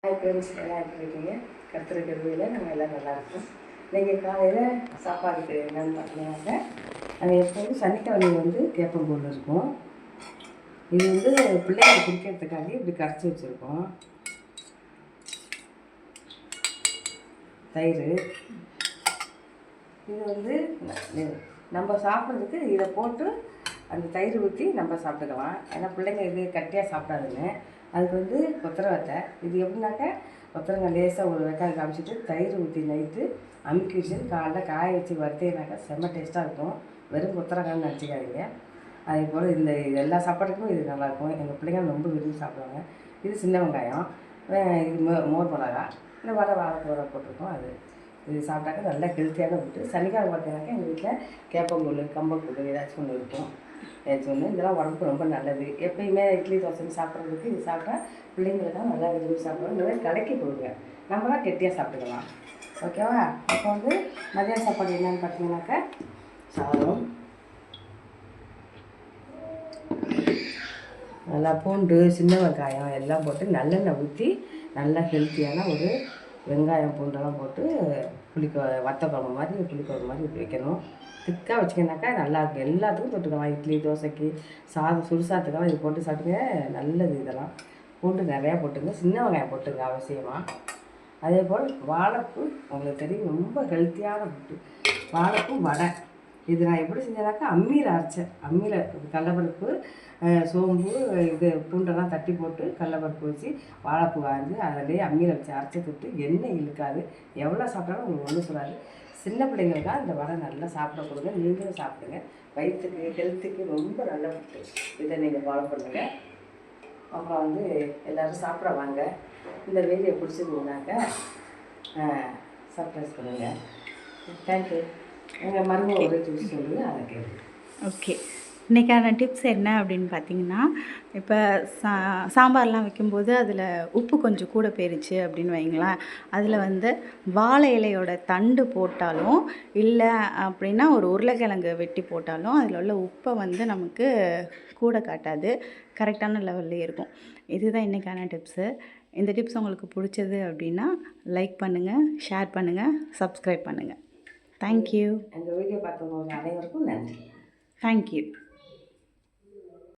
Hi friends, எல்லாம் எப்படி இருக்கீங்க? கர்த்தர் கிருபையில் நம்ம எல்லாம் நல்லாயிருக்கோம். இன்றைக்கி காலையில் சாப்பாடுக்கு என்னென்னு பார்த்தீங்கன்னாக்க, நாங்கள் எப்போதும் சனிக்கிழமை கேப்பங்கூழ் இருக்கும். இது பிள்ளைங்களுக்கு குடிக்கிறதுக்காண்டி இப்படி கரைச்சி வச்சுருக்கோம். தயிர் இது நம்ம சாப்பிட்றதுக்கு இதை போட்டு அந்த தயிர் ஊற்றி நம்ம சாப்பிட்டுக்கலாம். ஏன்னா பிள்ளைங்க இது கட்டியாக சாப்பிடாதுன்னு. அதுக்கு கொத்தரவத்தை இது எப்படின்னாக்கா, கொத்தரங்காய் லேசாக ஒரு வெங்காயம் காமிச்சிட்டு தயிர் ஊற்றி நைட்டு அமுக்கி வச்சுட்டு காலைல காய வச்சு வறுத்தேனாக்கா செம்ம டேஸ்ட்டாக இருக்கும். வெறும் கொத்தரங்காய்னு நினச்சிக்காதீங்க. அதே போல் இது எல்லா சாப்பாட்டுக்கும் இது நல்லாயிருக்கும். எங்கள் பிள்ளைங்க ரொம்ப விரும்பி சாப்பிடுவாங்க. இது சின்ன வெங்காயம், இது மோர் மிளகா, இந்த வாழைப்பூரை போட்டிருக்கோம். இது சாப்பிட்டாக்க நல்லா ஹெல்த்தியான ஃபுட்டு. சனிக்கிழமை பார்த்தீங்கன்னாக்கா எங்கள் வீட்டில் கேப்பங்கூழ், கம்பங்கூழ் ஏதாச்சும் ஒன்று இருக்கும். ஏதாச்சும் ஒன்று இதெல்லாம் உடம்புக்கு ரொம்ப நல்லது. எப்பயுமே இட்லி தோசைன்னு சாப்பிட்றதுக்கு இது சாப்பிட்டா பிள்ளைங்களுக்கெல்லாம் நல்லா விரும்பி சாப்பிடுவோம். இந்த மாதிரி கடைக்கு கொடுங்க, நம்மளாம் கெட்டியாக சாப்பிட்டுக்கலாம். ஓகேவா? இப்போ மதியான சாப்பாடு என்னென்னு பார்த்தீங்கன்னாக்கா, சாதம், நல்லா பூண்டு, சின்ன வெங்காயம் எல்லாம் போட்டு நல்லெண்ணெய் ஊற்றி நல்லா ஹெல்த்தியான ஒரு வெங்காயம் பூண்டெல்லாம் போட்டு வத்த குழம்பு மாதிரி புளிக்குழம்பு மாதிரி வைக்கணும். திக்காக வச்சிங்கனாக்கா நல்லாயிருக்கும். எல்லாத்துக்கும் தொட்டுக்கலாம். இட்லி தோசைக்கு, சாதம் சுடுசாதத்துக்கெல்லாம் இது போட்டு சாப்பிட்டுங்க. நல்லது. இதெல்லாம் பூண்டு நிறையா போட்டுங்க, சின்ன வெங்காயம் போட்டுங்க அவசியமாக. அதே போல் வாழைப்பூ உங்களுக்கு தெரியும், ரொம்ப ஹெல்த்தியான ஃபுட்டு. வாழைப்பூ வடை இது நான் எப்படி செஞ்சேனாக்கா, அம்மியில் அரைச்சேன். அம்மியில் கடலப்பருப்பு, சோம்பு, பூண்டெல்லாம் தட்டி போட்டு கடலப்பருப்பு வச்சு வாழைப்பூ வாங்கி அதிலே அம்மியில் வச்சு அரைச்சி விட்டு எண்ணெய் இழுக்காது. எவ்வளோ சாப்பிட்டாலும் உங்களுக்கு ஒன்றும் சொல்லாது. சின்ன பிள்ளைங்களுக்காக இந்த வடை நல்லா சாப்பிட கொடுங்க. நீங்களும் சாப்பிடுங்க. வயிற்றுக்கு ஹெல்த்துக்கு ரொம்ப நல்ல ஃபுட்டு. இதை நீங்கள் ஃபாலோ பண்ணுங்கள். அப்புறம் எல்லோரும் சாப்பிட வாங்க. இந்த வீடியோ பிடிச்சிருந்தீங்கன்னாக்கா சப்ஸ்கிரைப் பண்ணுங்கள். தேங்க்யூ. எங்கள் மருமக ஒரு டிப்ஸ் சொல்லுங்கள், அதை கேட்கு. ஓகே, இன்றைக்கான டிப்ஸ் என்ன அப்படின்னு பார்த்தீங்கன்னா, இப்போ சாம்பார்லாம் வைக்கும்போது அதில் உப்பு கொஞ்சம் கூட போயிருச்சு அப்படின்னு வைங்களேன். அதில் வாழை இலையோட தண்டு போட்டாலும், இல்லை அப்படின்னா ஒரு உருளைக்கிழங்கு வெட்டி போட்டாலும் அதில் உள்ள உப்பை நமக்கு கூட காட்டாது, கரெக்டான லெவல்லே இருக்கும். இதுதான் இன்றைக்கான டிப்ஸு. இந்த டிப்ஸ் உங்களுக்கு பிடிச்சது அப்படின்னா லைக் பண்ணுங்கள், ஷேர் பண்ணுங்கள், சப்ஸ்கிரைப் பண்ணுங்கள். தேங்க்யூ. எங்கள் வீடியோ பார்த்தவங்க அனைவருக்கும் நன்றி. தேங்க்யூ.